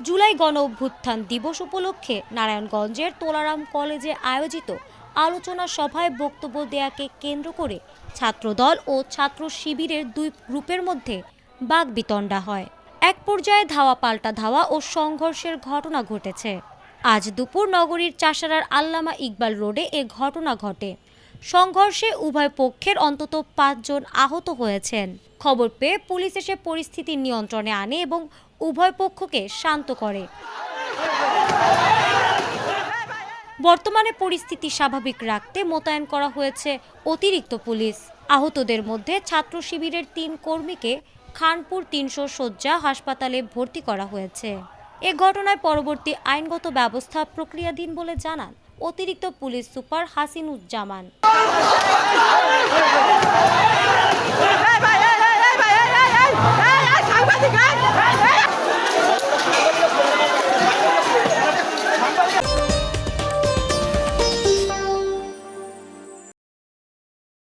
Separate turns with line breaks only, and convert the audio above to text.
জুলাই গণ অভ্যুত্থান দিবস উপলক্ষে নারায়ণগঞ্জের তোলারাম কলেজে আয়োজিত আলোচনা সভায় বক্তব্য দেয়াকে কেন্দ্র করে ছাত্রদল ও ছাত্র শিবিরের দুই গ্রুপের মধ্যে বাকবিতণ্ডা হয়। এক পর্যায়ে ধাওয়া পাল্টা ধাওয়া ও সংঘর্ষের ঘটনা ঘটেছে। আজ দুপুর নগরীর চাষারার আল্লামা ইকবাল রোডে এ ঘটনা ঘটে। সংঘর্ষে উভয় পক্ষের অন্তত ৫ জন আহত হয়েছেন। খবর পেয়ে পুলিশ এসে পরিস্থিতি নিয়ন্ত্রণে আনে এবং উভয় পক্ষকে শান্ত করে। বর্তমানে পরিস্থিতি স্বাভাবিক রাখতে মোতায়েন করা হয়েছে অতিরিক্ত পুলিশ। আহতদের মধ্যে ছাত্র শিবিরের ৩ কর্মীকে খানপুর ৩০০ শয্যা হাসপাতালে ভর্তি করা হয়েছে। এ ঘটনায় পরবর্তী আইনগত ব্যবস্থা প্রক্রিয়াধীন বলে জানান অতিরিক্ত পুলিশ সুপার হাসিনুজ্জামান।